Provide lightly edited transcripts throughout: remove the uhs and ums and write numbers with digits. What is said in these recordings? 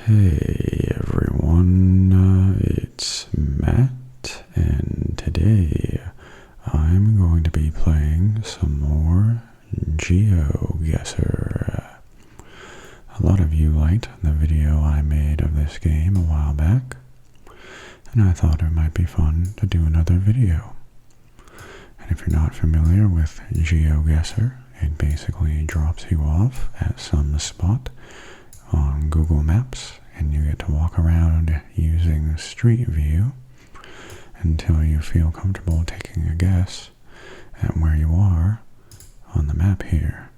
Hey everyone, it's Matt, and today I'm going to be playing some more GeoGuessr. A lot of you liked the video I made of this game a while back, and I thought it might be fun to do another video. And if you're not familiar with GeoGuessr, it basically drops you off at some spot on Google Maps, and you get to walk around using Street View until you feel comfortable taking a guess at where you are on the map here.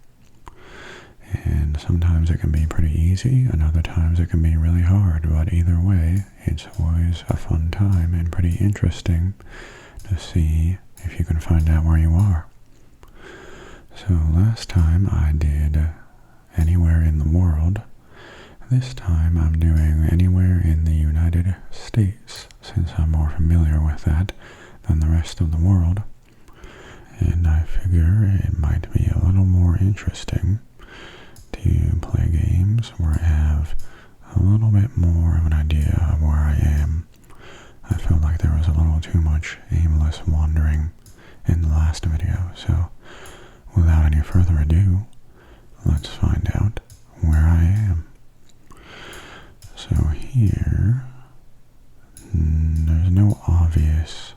And sometimes it can be pretty easy, and other times it can be really hard, but either way, it's always a fun time and pretty interesting to see if you can find out where you are. So last time I did anywhere in the world. This time I'm doing anywhere in the United States, since I'm more familiar with that than the rest of the world. And I figure it might be a little more interesting to play games where I have a little bit more of an idea of where I am. I felt like there was a little too much aimless wandering in the last video, so without any further ado, let's find out where I am. So here, there's no obvious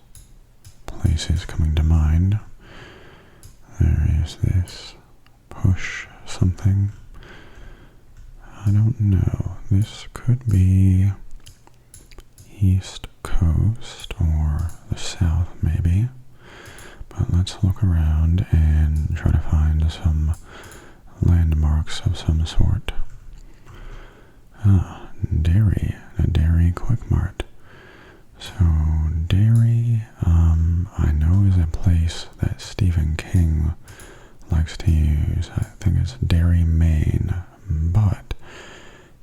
places coming to mind. There is this push something. I don't know. This could be East Coast or the South maybe. But let's look around and try to find some landmarks of some sort. Derry, a Derry Quick Mart. So Derry, I know is a place that Stephen King likes to use. I think it's Derry, Maine, but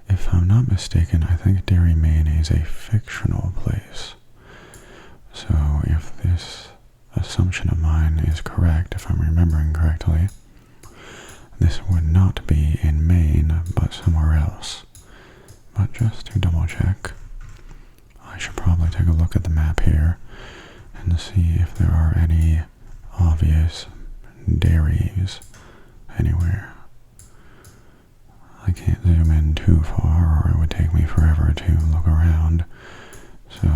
if I'm not mistaken, I think Derry, Maine is a fictional place. So if this assumption of mine is correct, if I'm remembering correctly, this would not be in Maine, but somewhere else. But just to double check, I should probably take a look at the map here and see if there are any obvious dairies anywhere. I can't zoom in too far or it would take me forever to look around, so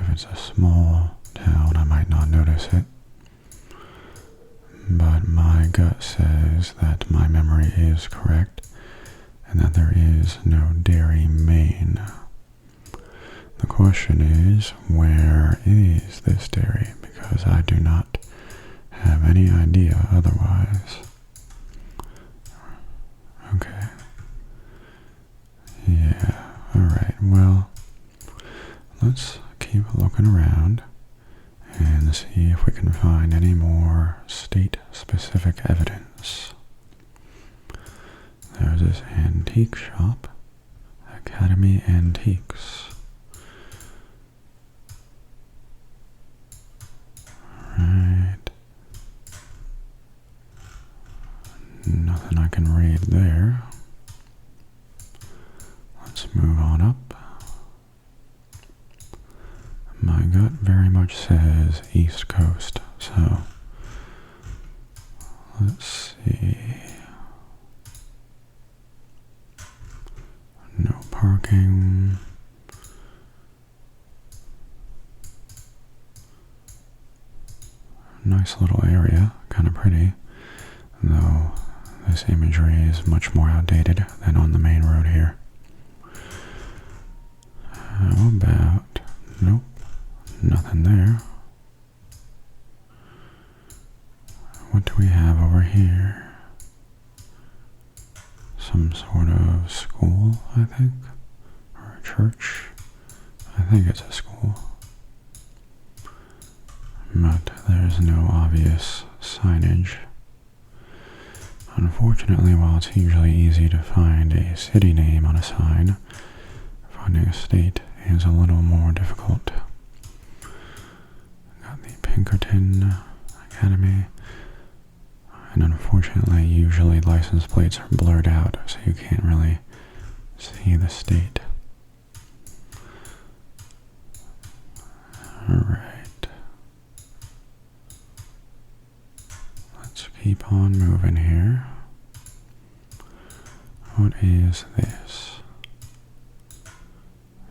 if it's a small town I might not notice it. But my gut says that my memory is correct and that there is no Derry, Maine. The question is, where is this Derry? Because I do not have any idea otherwise. Okay. Yeah, alright, well, let's keep looking around and see if we can find any more state-specific evidence. There's this antique shop, Academy Antiques. Alright. Nothing I can read there. Let's move on up. My gut very much says East Coast, so let's see. No parking. Nice little area, kind of pretty, though this imagery is much more outdated than on the main road here. How about, nope, nothing there. What do we have over here? Some sort of school, I think, or a church. I think it's a school. But there's no obvious signage. Unfortunately, while it's usually easy to find a city name on a sign, finding a state is a little more difficult. Got the Pinkerton Academy. And unfortunately, usually license plates are blurred out, so you can't really see the state. keep on moving here. What is this?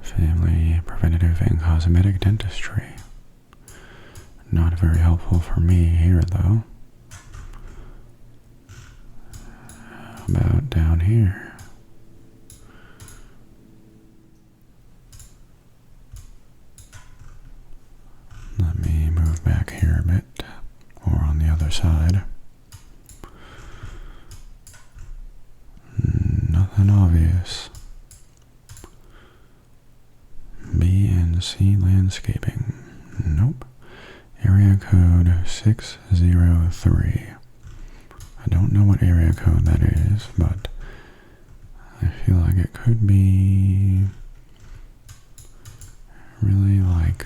Family Preventative and Cosmetic Dentistry. Not very helpful for me here, though. How about down here? Let me move back here a bit, or on the other side. Nothing obvious. B and C Landscaping. Nope. Area code 603. I don't know what area code that is, but I feel like it could be really like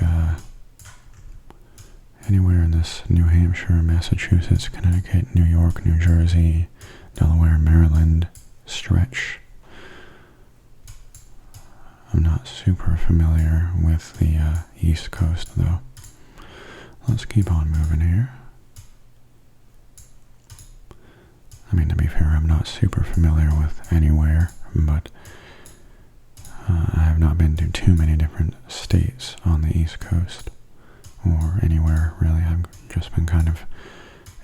anywhere in this New Hampshire, Massachusetts, Connecticut, New York, New Jersey, Delaware, Maryland stretch. I'm not super familiar with the East Coast, though. Let's keep on moving here. I mean, to be fair, I'm not super familiar with anywhere, but I have not been to too many different states on the East Coast, or anywhere, really. I've just been kind of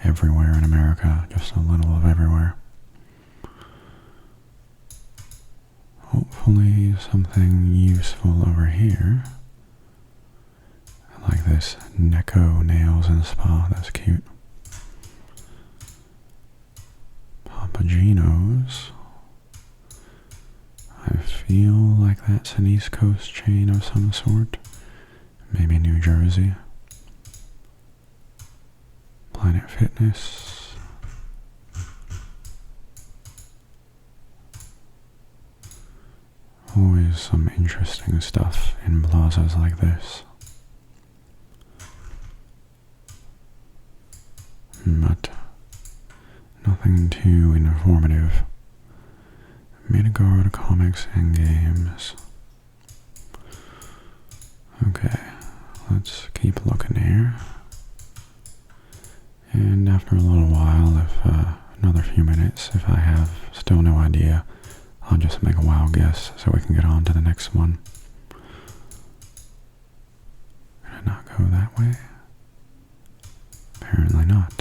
everywhere in America, just a little of everywhere. Hopefully something useful over here. I like this Neko Nails and Spa, that's cute. Papagino's. I feel like that's an East Coast chain of some sort. Maybe New Jersey. Planet Fitness. Always some interesting stuff in plazas like this. But nothing too informative. Midgard Comics and Games. Okay, let's keep looking here. And after a little while, if another few minutes, if I have still no idea, I'll just make a wild guess so we can get on to the next one. Can I not go that way? Apparently not.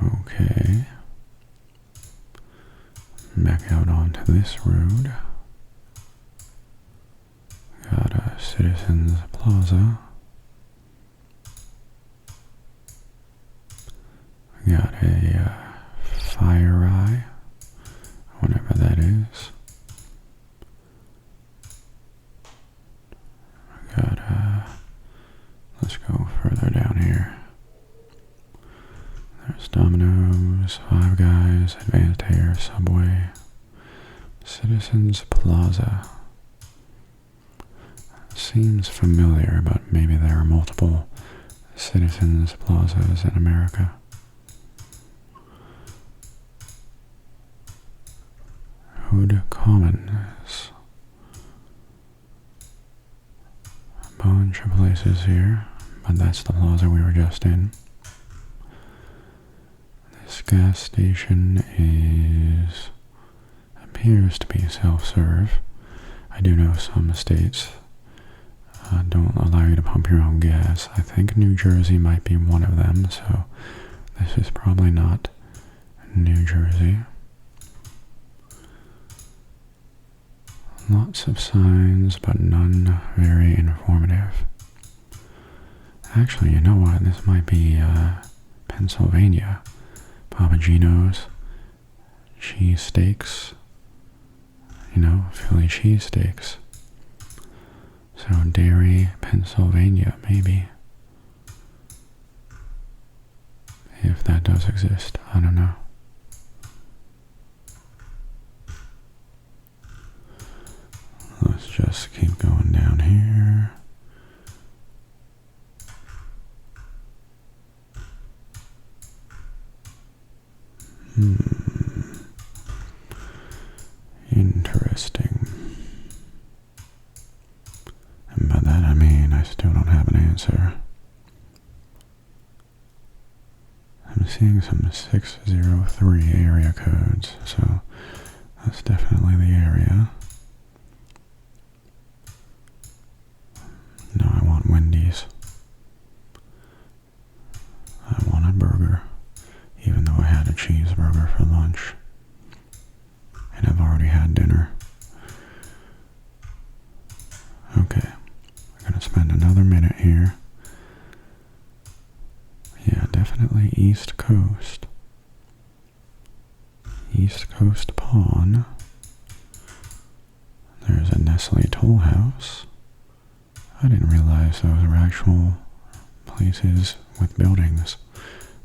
Okay. Back out onto this road. Got a Citizens Plaza. Got a Fire Eye, whatever that is. Got let's go further down here. There's Domino's, Five Guys, Advanced Hair, Subway, Citizens Plaza. Seems familiar, but maybe there are multiple Citizens Plazas in America. Hood Commons. A bunch of places here, but that's the plaza we were just in. This gas station appears to be self-serve. I do know some states don't allow you to pump your own gas. I think New Jersey might be one of them, so this is probably not New Jersey. Lots of signs, but none very informative. Actually, you know what? This might be Pennsylvania. Papagino's, cheesesteaks. You know, Philly cheesesteaks. So Derry, Pennsylvania, maybe. If that does exist, I don't know. Let's just keep going down here. Interesting. And by that I mean I still don't have an answer. seeing some 603 area codes, so that's definitely the area. No, I want Wendy's. I want a burger, even though I had a cheeseburger for lunch. And I've already had dinner. Okay, I'm gonna spend another minute here. Yeah, definitely East Coast. East Coast Pawn. There's a Nestle Toll House. I didn't realize those were actual places with buildings.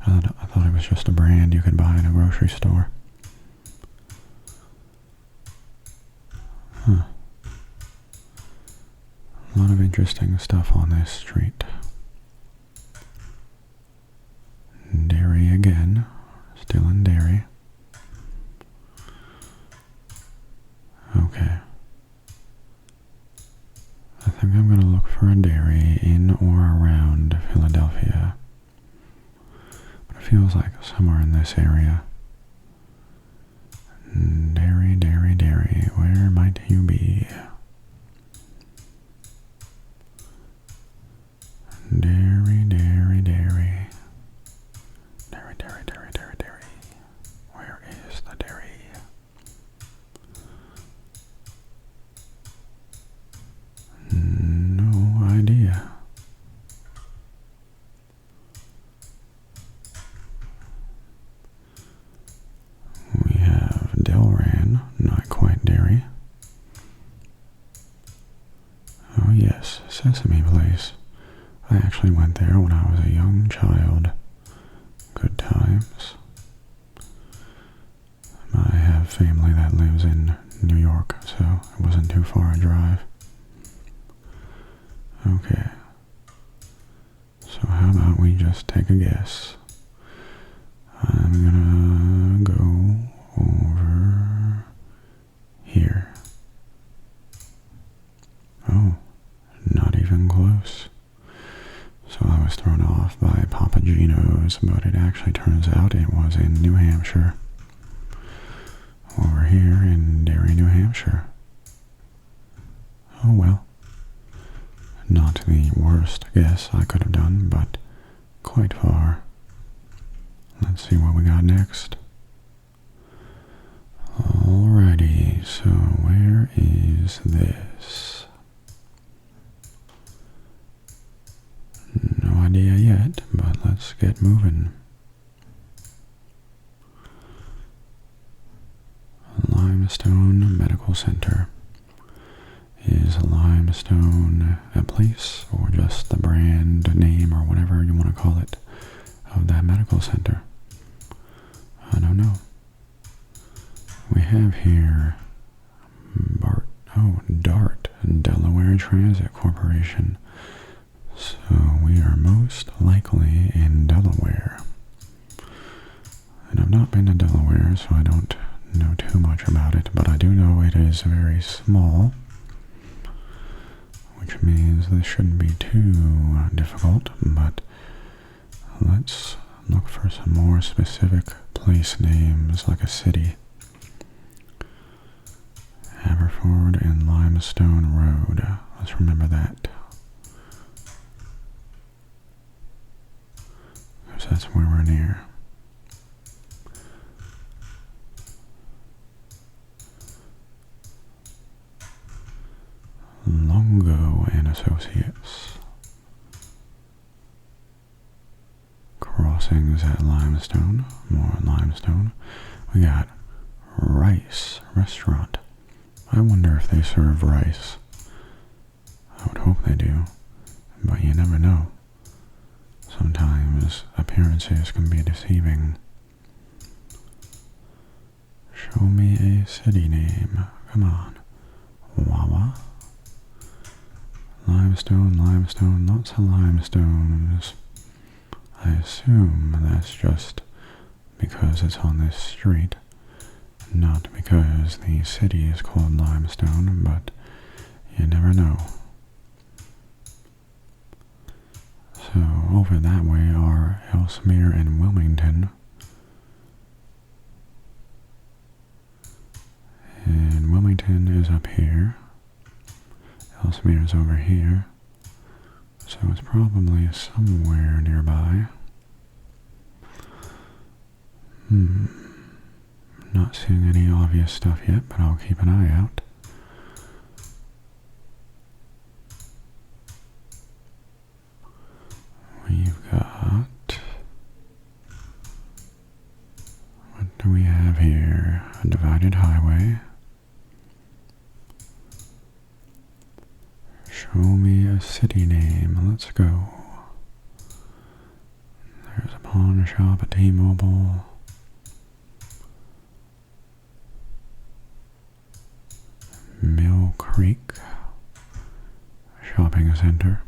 I thought it was just a brand you could buy in a grocery store. Huh. A lot of interesting stuff on this street. Derry again. Still in Derry. Okay. I think I'm going to look for a Derry in or around Philadelphia. But it feels like somewhere in this area. Derry, Derry, Derry. Where might you be? Derry, Derry, Derry. Derry, Derry, Derry, Derry, Derry. Where is the Derry? No idea. We have Delaware, not quite Derry. Oh yes, Sesame Place. I actually went there when I was a young child. Good times. I have family that lives in New York, so it wasn't too far a drive. Okay. So how about we just take a guess? I'm gonna go over here. Oh, not even close. So I was thrown off by Papa Gino's, but it actually turns out it was in New Hampshire. Over here in Derry, New Hampshire. Oh well. Not the worst guess I could have done, but quite far. Let's see what we got next. Alrighty, so where is this? No idea yet, but let's get moving. Limestone Medical Center. Is Limestone a place or just the brand name or whatever you want to call it of that medical center? I don't know. We have here DART, Delaware Transit Corporation. So we are most likely in Delaware. And I've not been to Delaware, so I don't know too much about it, but I do know it is very small, which means this shouldn't be too difficult, but let's look for some more specific place names, like a city. Haverford and Limestone Road. Let's remember that. Because that's where we're near. Longo and Associates. Crossings at Limestone. More Limestone. We got Rice Restaurant. I wonder if they serve rice. I would hope they do, but you never know. Sometimes appearances can be deceiving. Show me a city name. Come on. Wawa. Limestone, limestone, lots of limestones. I assume that's just because it's on this street, not because the city is called Limestone, but you never know. So over that way are Ellesmere and Wilmington. And Wilmington is up here. Ellesmere is over here. So it's probably somewhere nearby. Not seeing any obvious stuff yet, but I'll keep an eye out. We've got... what do we have here? A divided highway. Show me a city name. Let's go. There's a pawn shop, a T-Mobile. Mill Creek Shopping Center.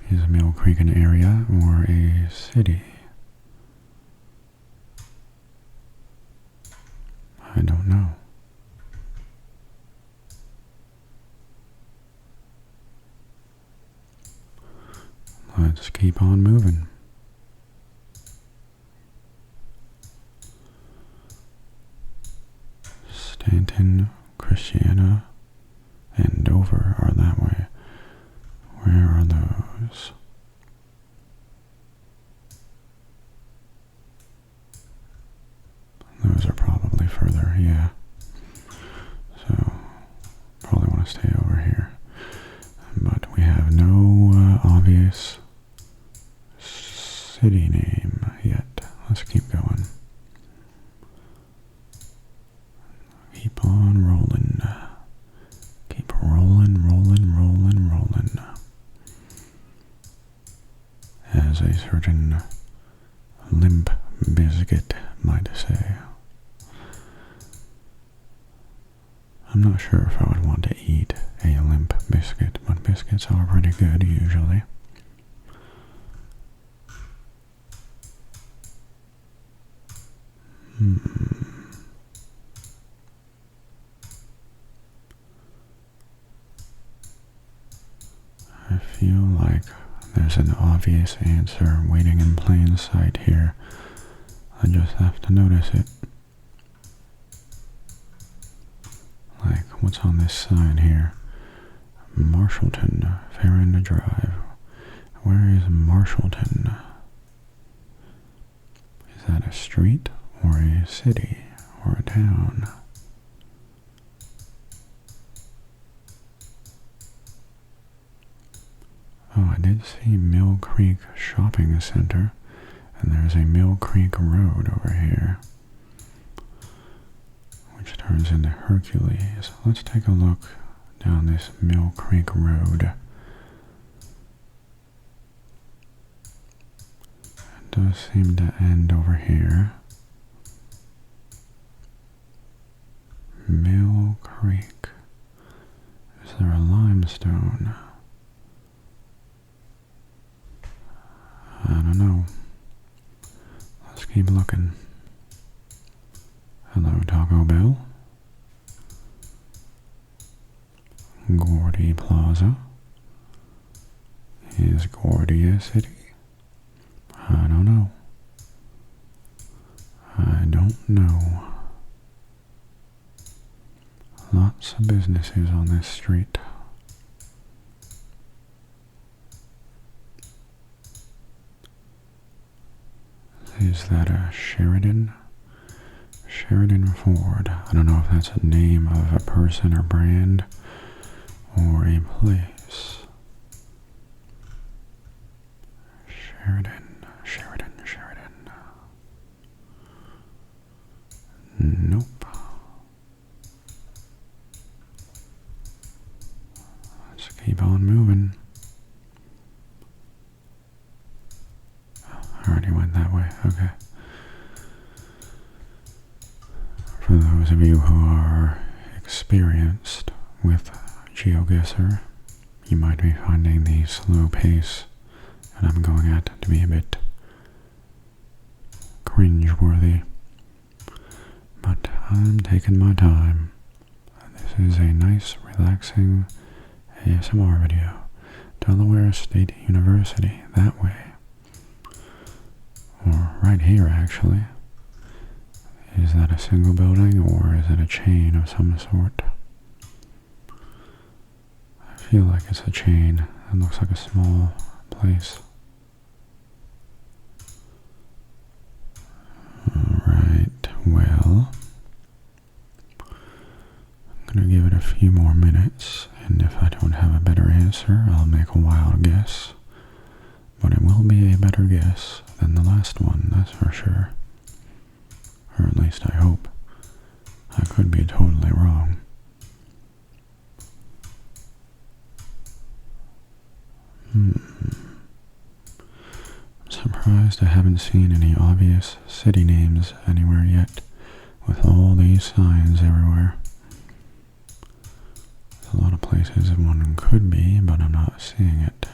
Is Mill Creek an area or a city? I don't know. Let's keep on moving. Stanton, Christiana, and Dover are that way. Where are those? Those are probably further, yeah. So, probably want to stay over here. But we have no obvious city name yet. Let's keep going. Keep on rolling. Keep rolling, rolling, rolling, rolling. As a certain limp biscuit might say. I'm not sure if I would want to eat a limp biscuit, but biscuits are pretty good usually. I feel like there's an obvious answer waiting in plain sight here. I just have to notice it. Like, what's on this sign here? Marshallton, Farron Drive. Where is Marshallton? Is that a street or a city or a town? Oh, I did see Mill Creek Shopping Center, and there's a Mill Creek Road over here, which turns into Hercules. Let's take a look down this Mill Creek Road. It does seem to end over here. Mill Creek. Is there a limestone? I don't know. Let's keep looking. Hello, Taco Bell. Gordy Plaza. Is Gordy a city? I don't know. I don't know. Lots of businesses on this street. Is that a Sheridan? Sheridan Ford. I don't know if that's a name of a person or brand or a place. Sheridan, Sheridan, Sheridan. Nope. Let's keep on moving. I already went that way, okay. For those of you who are experienced with GeoGuessr, you might be finding the slow pace that I'm going at to be a bit cringe-worthy. But I'm taking my time. This is a nice, relaxing ASMR video. Delaware State University, that way. Or right here, actually, Is that a single building or is it a chain of some sort? I feel like it's a chain. It looks like a small place. Alright, well, I'm going to give it a few more minutes, and if I don't have a better answer, I'll make a wild guess. But it will be a better guess than the last one, that's for sure. Or at least I hope. I could be totally wrong. I'm surprised I haven't seen any obvious city names anywhere yet, with all these signs everywhere. There's a lot of places one could be, but I'm not seeing it.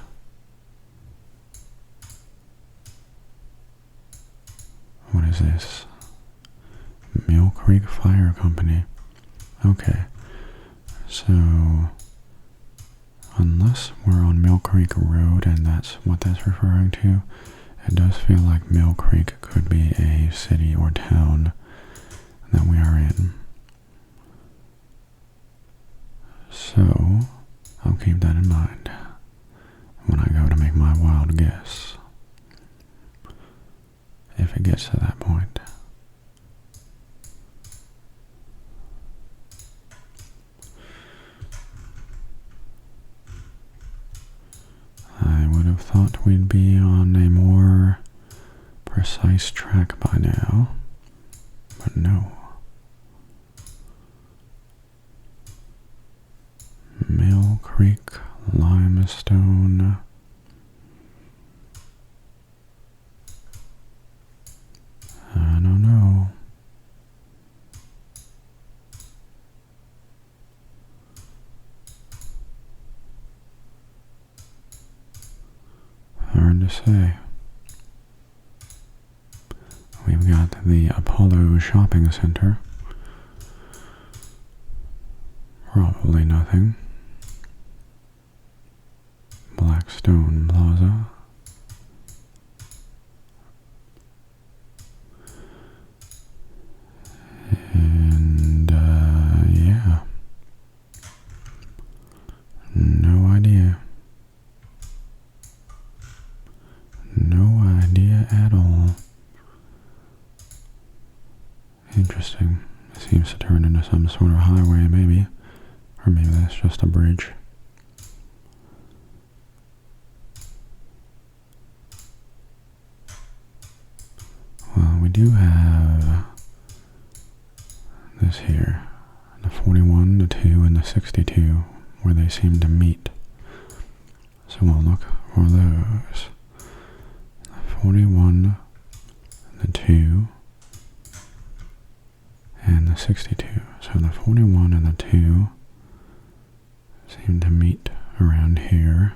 What is this? Mill Creek Fire Company. Okay, so unless we're on Mill Creek Road and that's what that's referring to, it does feel like Mill Creek could be a city or town that we are in. So I'll keep that in mind when I go to make my wild guess, if it gets to that point. I would have thought we'd be on a more precise track by now, but no. Mill Creek, Limestone. I don't know. Hard to say. We've got the Apollo Shopping Center. Probably nothing. Blackstone Plaza. And, yeah. No idea. No idea at all. Interesting. It seems to turn into some sort of highway, maybe. Or maybe that's just a bridge. Well, we do have this here. The 41, the 2, and the 62, where they seem to meet. So we'll look for those. The 41, the 2, and the 62. So the 41 and the 2 seem to meet around here.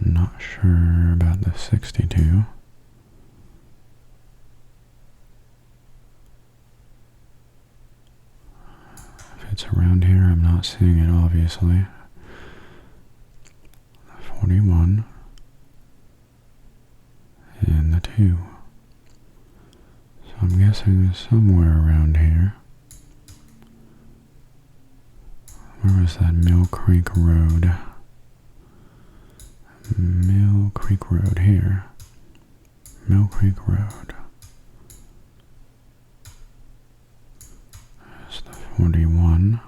I'm not sure about the 62. If it's around here, I'm not seeing it, obviously. The 41 and the 2. So I'm guessing it's somewhere around here. Where was that Mill Creek Road? Mill Creek Road here. Mill Creek Road. That's the 41.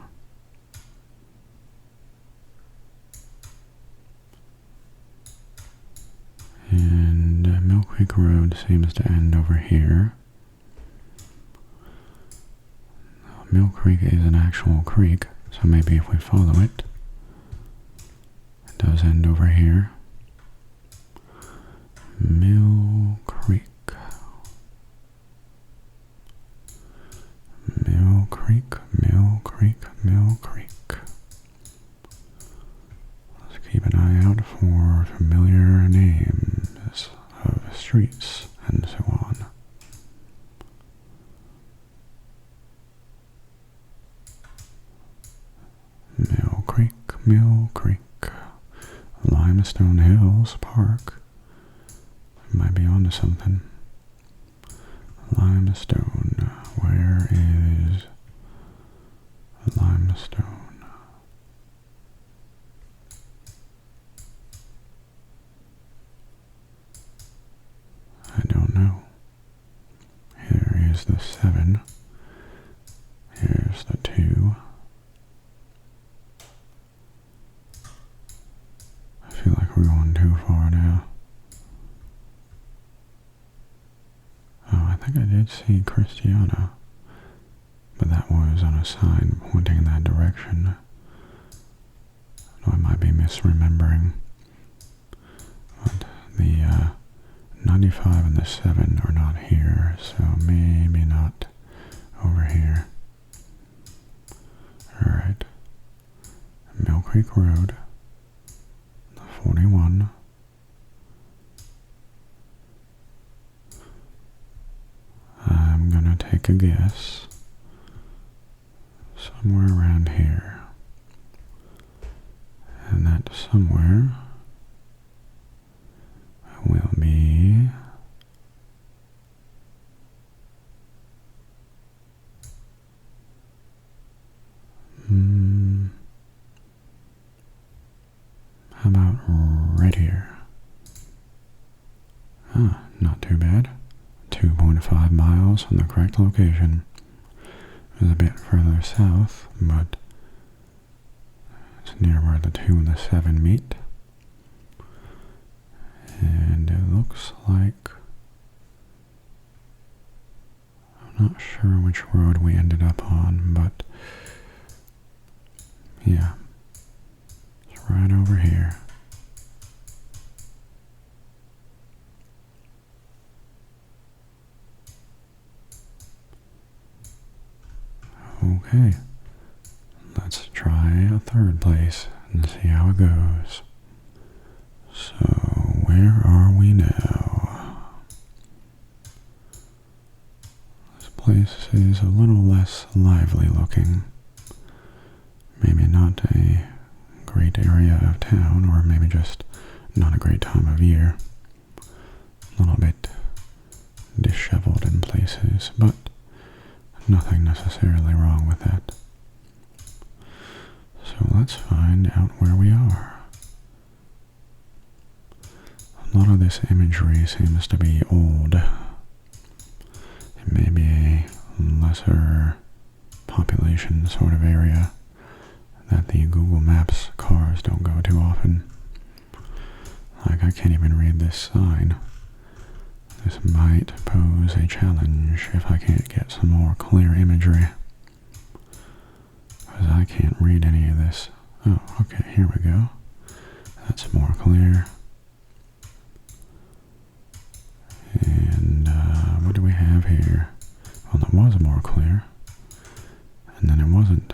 And Mill Creek Road seems to end over here. Mill Creek is an actual creek, so maybe if we follow it, it does end over here. Mill Creek. Mill Creek, Mill Creek, Mill Creek. Let's keep an eye out for familiar names of streets and so on. Mill Creek, Mill Creek. Limestone Hills Park. Might be onto something. limestone. Where is limestone? I don't know. Here is the 7. Here's the 2. I feel like we're going too far now. Oh, I think I did see Christiana, but that was on a sign pointing in that direction. No, I might be misremembering. But the 95 and the 7 are not here, so maybe not over here. Alright. Mill Creek Road. 41. I'm gonna take a guess. Somewhere around here. And that somewhere will be how about right here? Ah, not too bad. 2.5 miles from the correct location. It was a bit further south, but it's near where the 2 and the 7 meet. And it looks like, I'm not sure which road we ended up on, but yeah, it's right over here. Okay, let's try a third place and see how it goes. So, where are we now? This place is a little less lively looking. Maybe not a great area of town, or maybe just not a great time of year. A little bit disheveled in places, but nothing necessarily wrong with that. So let's find out where we are. A lot of this imagery seems to be old. It may be a lesser population sort of area that the Google Maps cars don't go too often. Like, I can't even read this sign. This might pose a challenge if I can't get some more clear imagery. Because I can't read any of this. Oh, okay, here we go. That's more clear. And what do we have here? Well, it was more clear. And then it wasn't.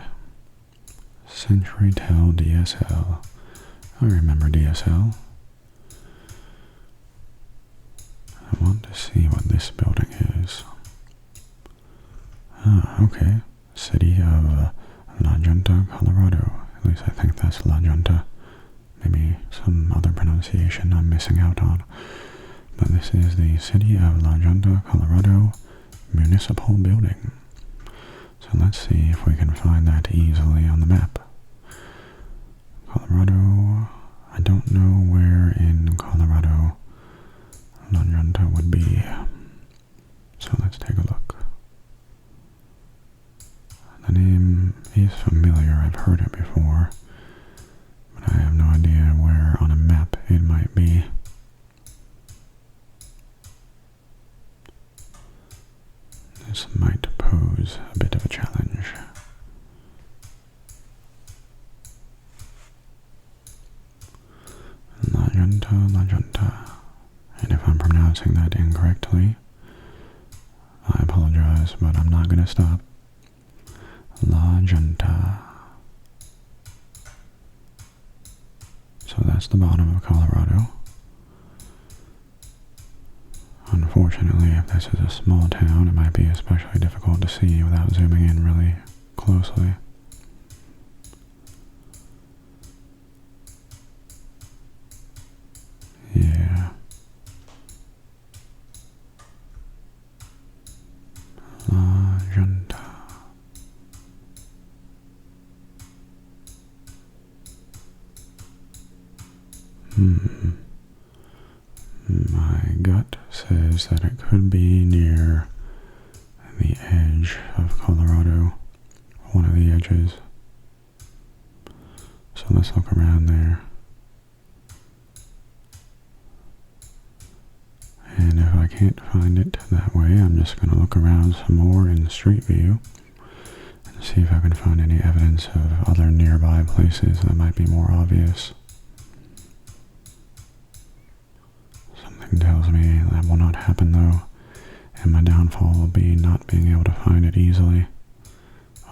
Century Tel DSL. I remember DSL. I want to see what this building is. Ah, okay. City of La Junta, Colorado. At least I think that's La Junta. Maybe some other pronunciation I'm missing out on. But this is the City of La Junta, Colorado Municipal Building. So let's see if we can find that easily on the map. Colorado, I don't know where in Colorado La Junta would be. So let's take a look. The name is familiar, I've heard it before, but I have no idea where on a map it might be. This might pose a bit of a challenge. La Junta, La Junta. And if I'm pronouncing that incorrectly, I apologize, but I'm not going to stop. La Junta. So that's the bottom of Colorado. Unfortunately, if this is a small town, it might be especially difficult to see without zooming in really closely. Yeah. edges. So let's look around there. And if I can't find it that way, I'm just going to look around some more in Street View and see if I can find any evidence of other nearby places that might be more obvious. Something tells me that will not happen though, and my downfall will be not being able to find it easily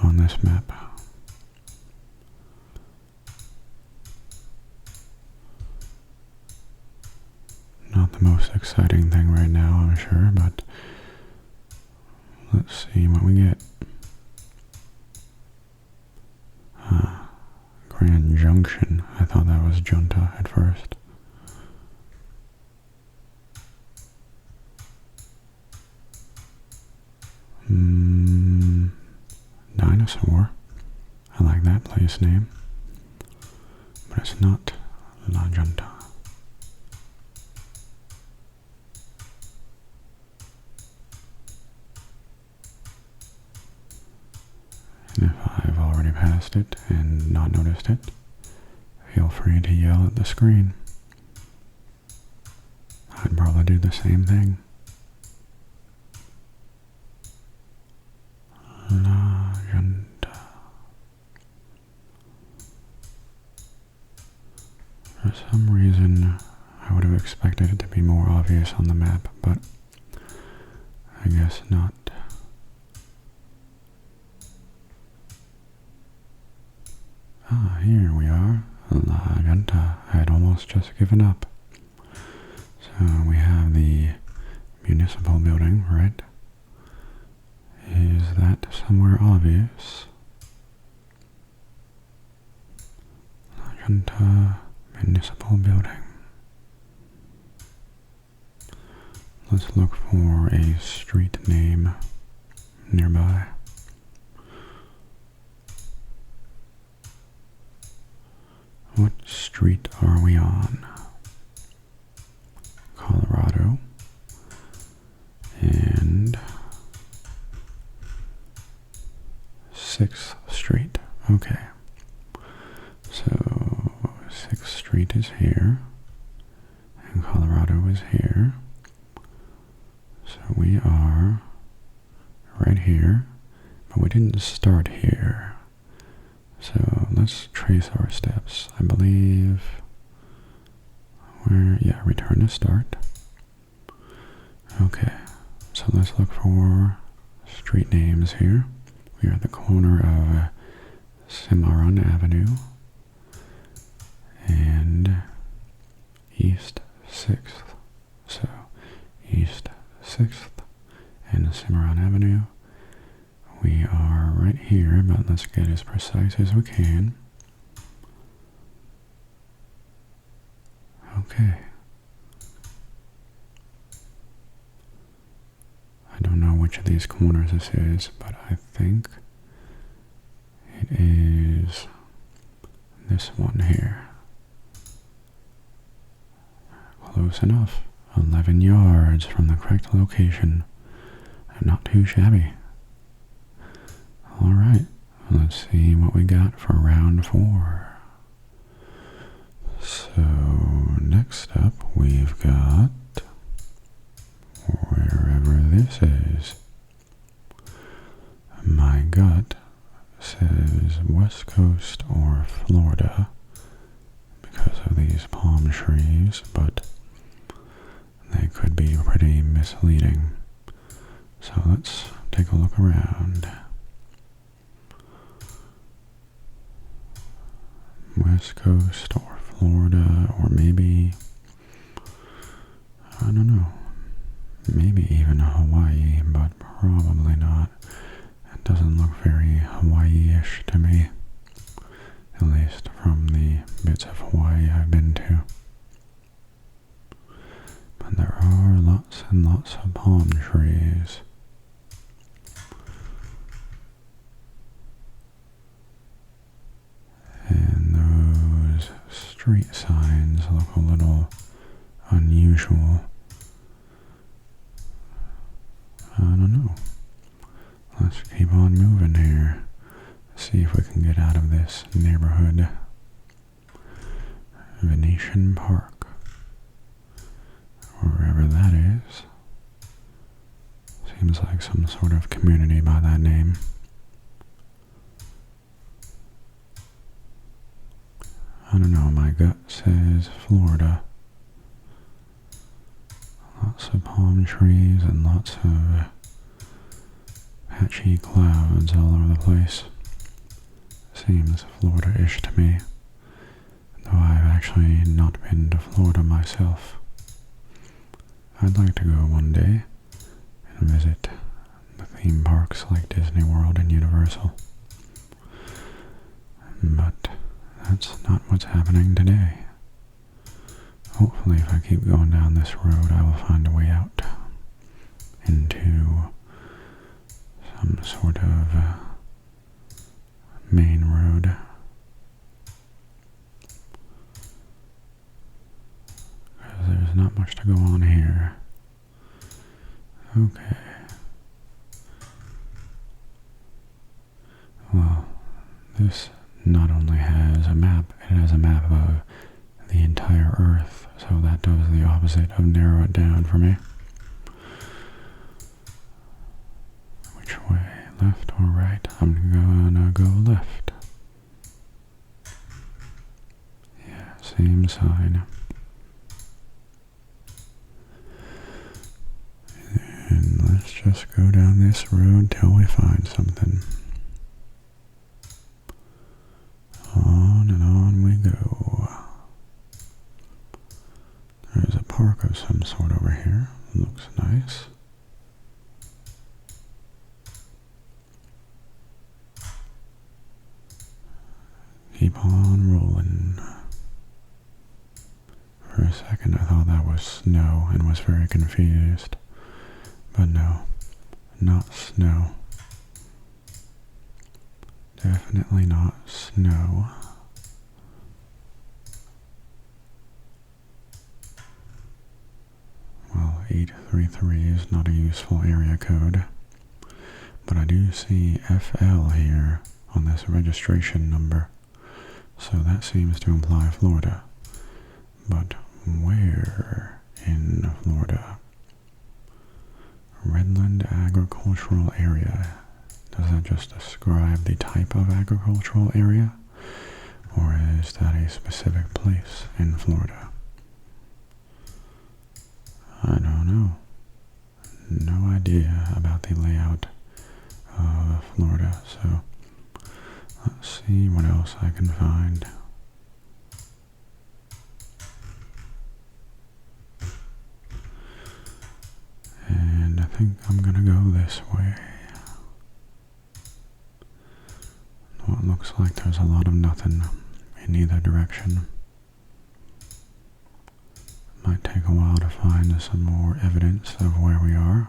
on this map. Not the most exciting thing right now, I'm sure, but let's see what we get. Grand Junction. I thought that was Junta at first. Dinosaur. I like that place name. But it's not La Junta. And if I've already passed it and not noticed it, feel free to yell at the screen. I'd probably do the same thing. La Junta. For some reason, I would have expected it to be more obvious on the map, but I guess not. Here we are, La Junta. I had almost just given up. So we have the municipal building, right? Is that somewhere obvious? La Junta municipal building. Let's look for a street name nearby. What street are we on? Colorado. And 6th Street. Okay. So 6th Street is here. And Colorado is here. So we are right here. But we didn't start here. So let's trace our steps. I believe return to start. Okay, so let's look for street names here. We are at the corner of Cimarron Avenue and East 6th. So East 6th and Cimarron Avenue. We are right here, but let's get as precise as we can. Okay. I don't know which of these corners this is, but I think it is this one here. Close enough. 11 yards from the correct location. Not too shabby. Alright, let's see what we got for round 4. So, next up we've got wherever this is. My gut says West Coast or Florida because of these palm trees, but they could be pretty misleading. So let's take a look around. West Coast or Florida, or maybe, I don't know, maybe even Hawaii, but probably not. It doesn't look very Hawaii-ish to me, at least from the bits of Hawaii I've been to. But there are lots and lots of palm trees. And those street signs look a little unusual. I don't know. Let's keep on moving here. See see if we can get out of this neighborhood. Venetian Park. Wherever that is. Seems like some sort of community by that name. I don't know, my gut says Florida. Lots of palm trees and lots of patchy clouds all over the place. Seems Florida-ish to me, though I've actually not been to Florida myself. I'd like to go one day and visit the theme parks like Disney World and Universal. But that's not what's happening today. Hopefully if I keep going down this road I will find a way out into some sort of main road. Because there's not much to go on here. Okay. Well, this not only has a map, it has a map of the entire Earth, so that does the opposite of narrow it down for me. Which way, left or right? I'm gonna go left. Yeah, same sign. And let's just go down this road till we find something. On and on we go. There's a park of some sort over here. Looks nice. Keep on rolling. For a second I thought that was snow and was very confused. But no, not snow. Definitely not snow. Well, 833 is not a useful area code. But I do see FL here on this registration number. So that seems to imply Florida. But where in Florida? Redland Agricultural Area. Does that just describe the type of agricultural area? Or is that a specific place in Florida? I don't know. No idea about the layout of Florida, so let's see what else I can find. And I think I'm gonna go this way. Well, it looks like there's a lot of nothing in either direction. Might take a while to find some more evidence of where we are.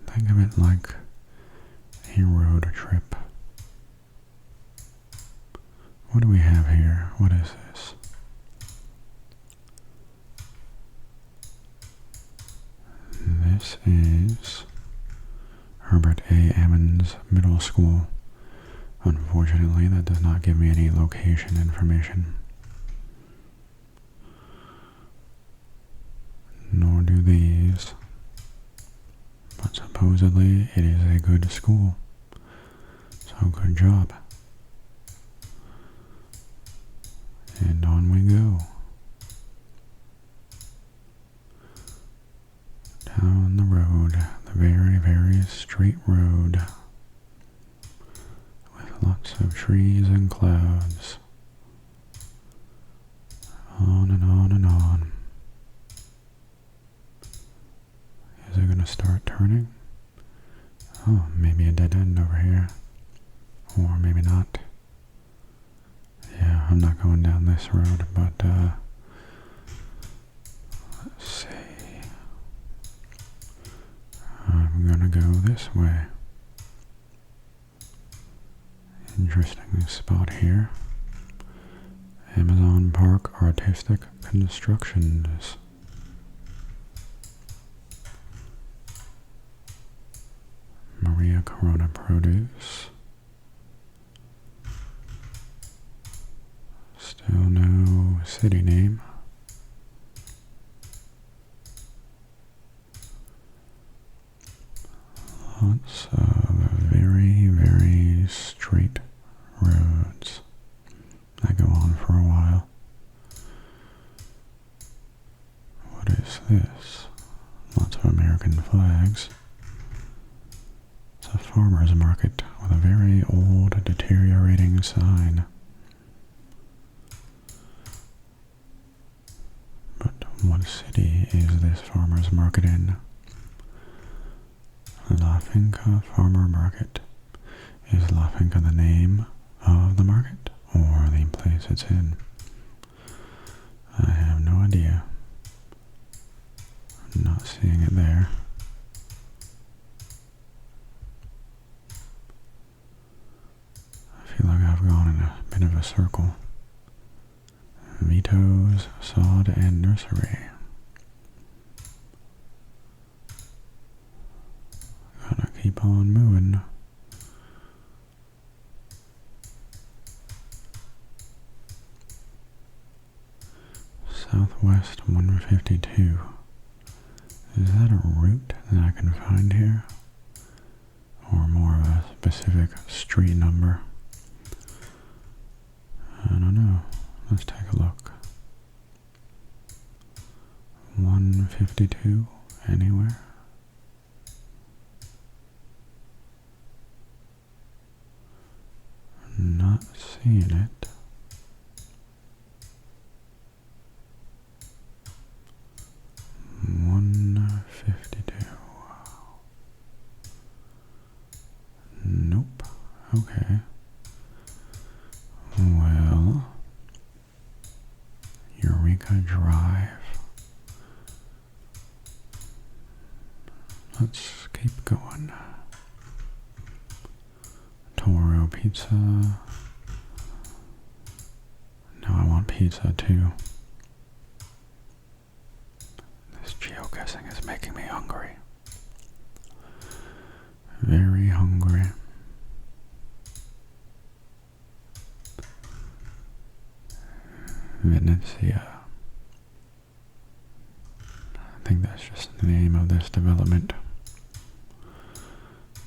Think of it like a road trip. What do we have here? What is this? This is Herbert A. Ammons Middle School. Unfortunately, that does not give me any location information. Nor do these. But supposedly it is a good school. So good job. And on we go. Down the road, the very, very straight road. Lots of trees and clouds. On and on and on. Is it going to start turning? Oh, maybe a dead end over here. Or maybe not. Yeah, I'm not going down this road, but let's see. I'm going to go this way. Interesting spot here. Amazon Park Artistic Constructions. Corona Produce. Still no city name. Lots of very, very straight roads that go on for a while. What is this? Lots of American flags. It's a farmer's market with a very old, deteriorating sign. But what city is this farmer's market in? La Finca Farmer Market. Is La Finca the name of the market or the place it's in? I have no idea. I'm not seeing it there. I feel like I've gone in a bit of a circle. Vito's Sod and Nursery. Gotta keep on moving. Southwest 152. Is that a route that I can find here? Or more of a specific street number? I don't know. Let's take a look. 152 anywhere? Not seeing it. Nope. Okay. Well, Eureka Drive. Let's keep going. Toro Pizza. No, I want pizza too. This geoguessing is making me hungry. Very hungry. Venezia. I think that's just the name of this development.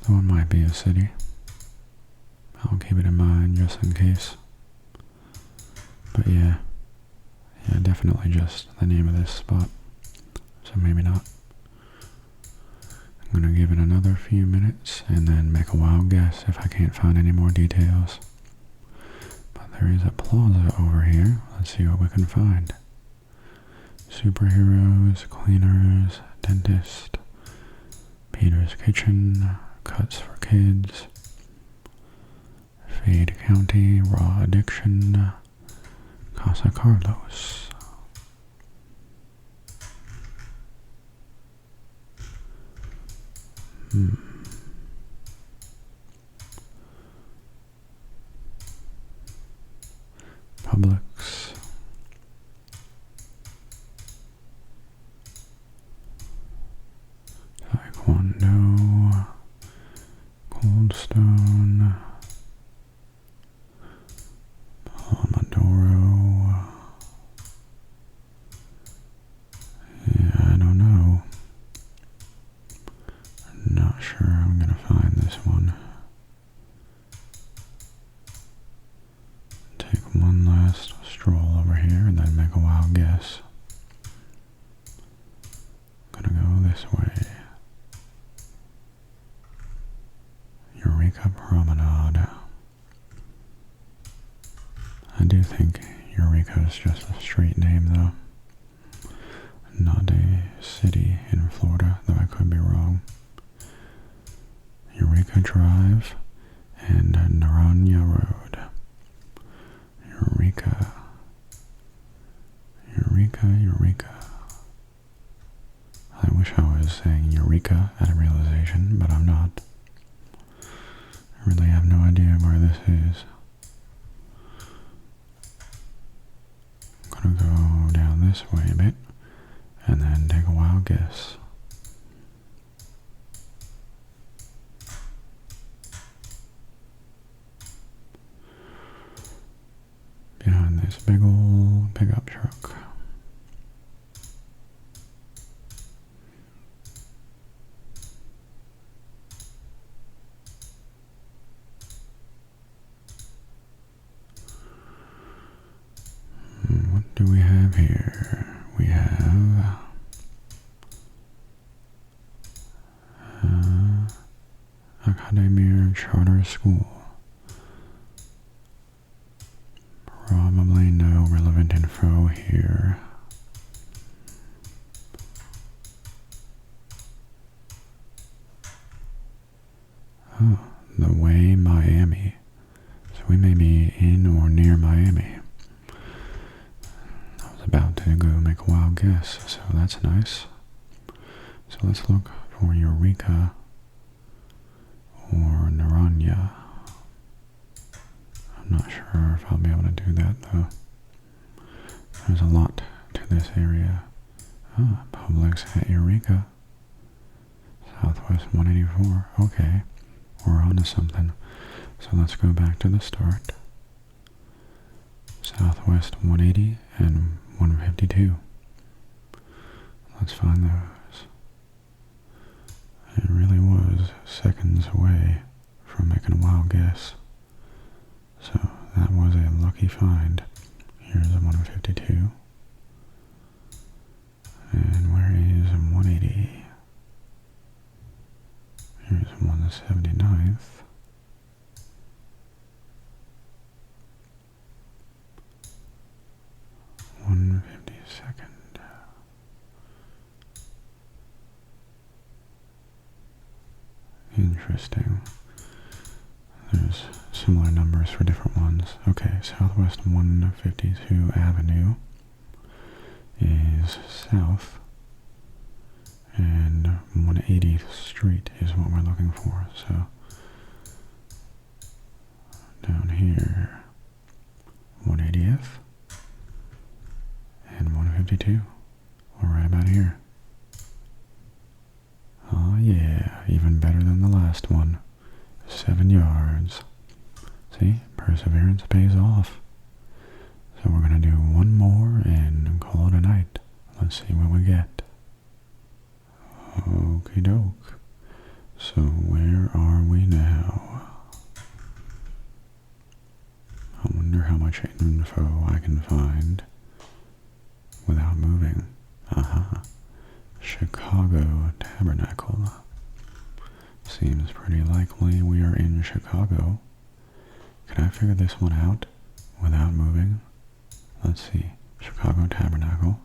Though it might be a city. I'll keep it in mind just in case. But yeah, definitely just the name of this spot. So maybe not. I'm gonna give it another few minutes and then make a wild guess if I can't find any more details. But there is a plaza over here. Let's see what we can find. Superheroes, cleaners, dentist, Peter's Kitchen, Cuts for Kids, Fade County, Raw Addiction, Casa Carlos. Publix. Taekwondo. Cold Stone. Pomodoro. Yeah, I don't know. I'm not sure I'm gonna find this one. Take one last stroll over here and then make a wild guess. Gonna go this way. Eureka Promenade. I do think Eureka is just a street name though. Not a city in Florida, though I could be wrong. Eureka Drive and Naranja Road. Eureka. Eureka, Eureka. I wish I was saying Eureka at a realization, but I'm not. I really have no idea where this is. I'm gonna go down this way a bit, and then take a wild guess. big old pickup truck. What do we have here? We have Academia Charter School. Probably no relevant info here. Oh, the Way Miami. So we may be in or near Miami. I was about to go make a wild guess, so that's nice. So let's look for Eureka or Naranja. I'm not sure if I'll be able to do that though. There's a lot to this area. Ah, Publix at Eureka. Southwest 184. Okay, we're on to something. So let's go back to the start. Southwest 180 and 152. Let's find those. It really was seconds away from making a wild guess. So that was a lucky find. Here's a 152. And where is 180? Here's 179th. Interesting. There's similar numbers for different ones. Okay, Southwest 152 Avenue is south, and 180th Street is what we're looking for. So down here, 180th and 152. We're right about here. Oh yeah, even better than the last one. 7 yards. See, perseverance pays off. So we're going to do one more and call it a night. Let's see what we get. Okie doke. So where are we now? I wonder how much info I can find without moving. Aha. Chicago Tabernacle. Seems pretty likely we are in Chicago. Can I figure this one out without moving? Let's see. Chicago Tabernacle,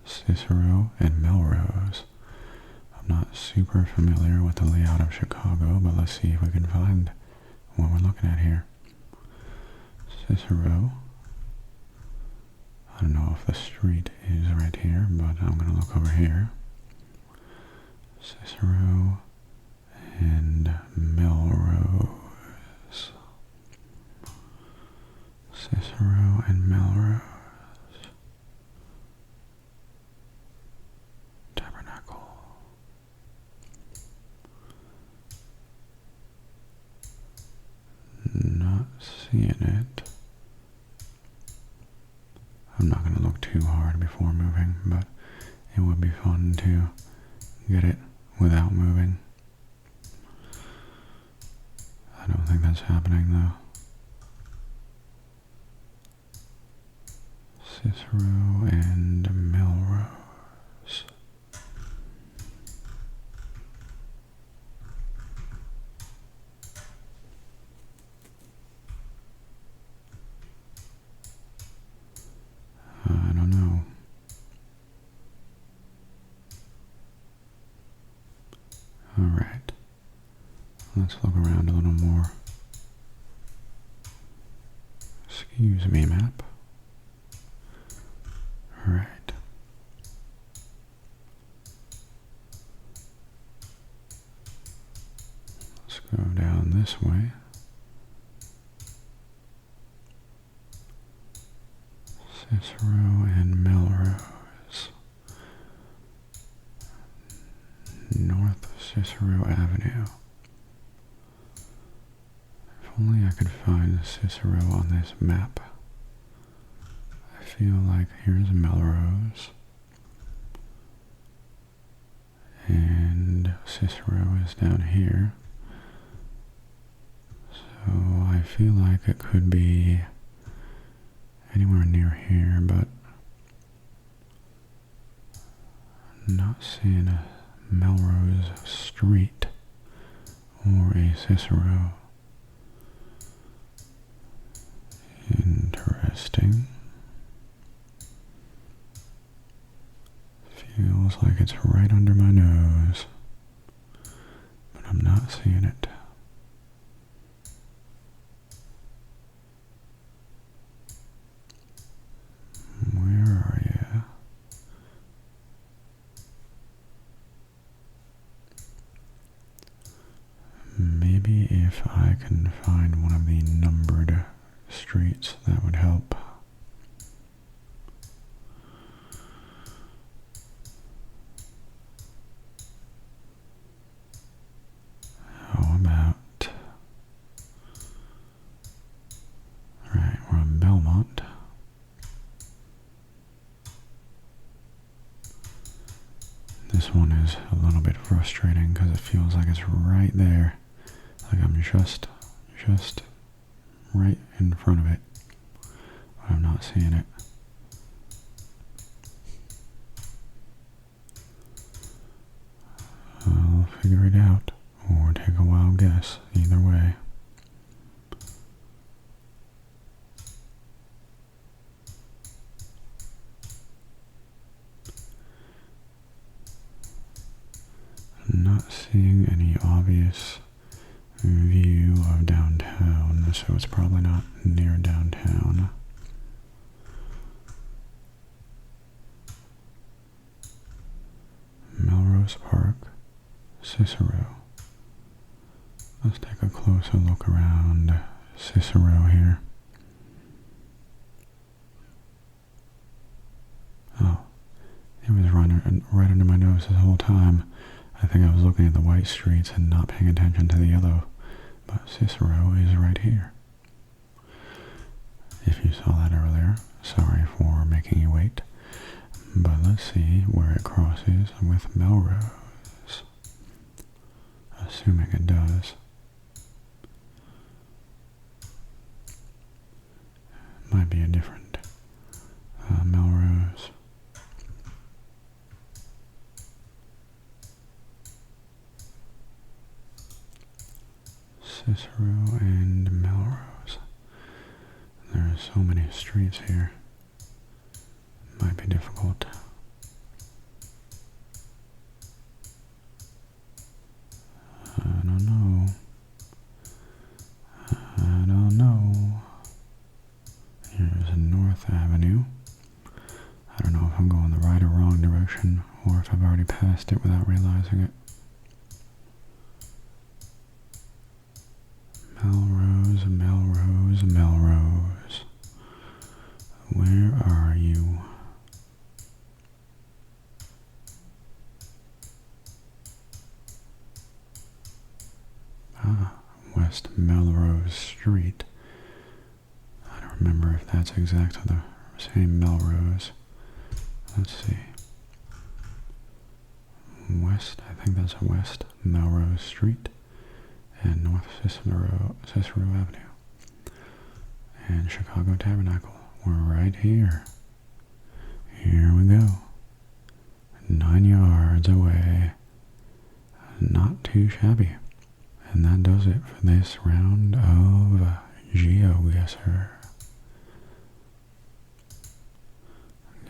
Cicero, and Melrose. I'm not super familiar with the layout of Chicago, but let's see if we can find what we're looking at here. Cicero. I don't know if the street is right here, but I'm going to look over here. Cicero and Melrose. Cicero and Melrose. Tabernacle. Not seeing it. I'm not going to look too hard before moving, but it would be fun to get it without moving. I don't think that's happening though. Cicero and Melrose. I don't know. Alright. Let's look around a little more. Excuse me, map. Alright. Let's go down this way. Cicero and Melrose. North Cicero Avenue. If only I could find Cicero on this map. feel like here's Melrose. And Cicero is down here. So I feel like it could be anywhere near here, but I'm not seeing a Melrose Street or a Cicero. Interesting. Feels like it's right under my nose, but I'm not seeing it. Where are you? Maybe if I can find one of the numbered streets, that would help. How about... Alright, we're on Belmont. This one is a little bit frustrating because it feels like it's right there. Like I'm just right in front of it. But I'm not seeing it. I'll figure it out, or take a wild guess, either way. I'm not seeing any obvious view of downtown, so it's probably not near downtown. Melrose Park, Cicero. Let's take a closer look around Cicero here. Oh, it was right under my nose this whole time. I think I was looking at the white streets and not paying attention to the yellow, but Cicero is right here. If you saw that earlier, sorry for making you wait, but let's see where it crosses with Melrose. Assuming it does. Might be a different Melrose. Cicero and Melrose. There are so many streets here. Might be difficult. I don't know. Here's North Avenue. I don't know if I'm going the right or wrong direction, or if I've already passed it without realizing it. Melrose, Melrose, Melrose. Where are you? Ah, West Melrose Street. I don't remember if that's exactly the same Melrose. Let's see. West, I think that's West Melrose Street and North Cicero Avenue. And Chicago Tabernacle. We're right here. Here we go. 9 yards away. Not too shabby. And that does it for this round of GeoGuessr.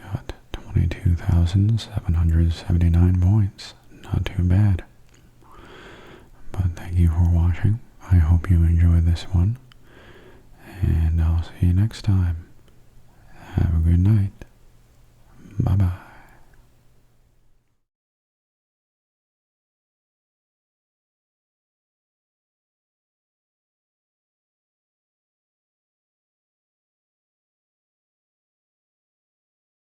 Got 22,779 points. Not too bad. But thank you for watching. I hope you enjoyed this one. And I'll see you next time. Have a good night. Bye-bye.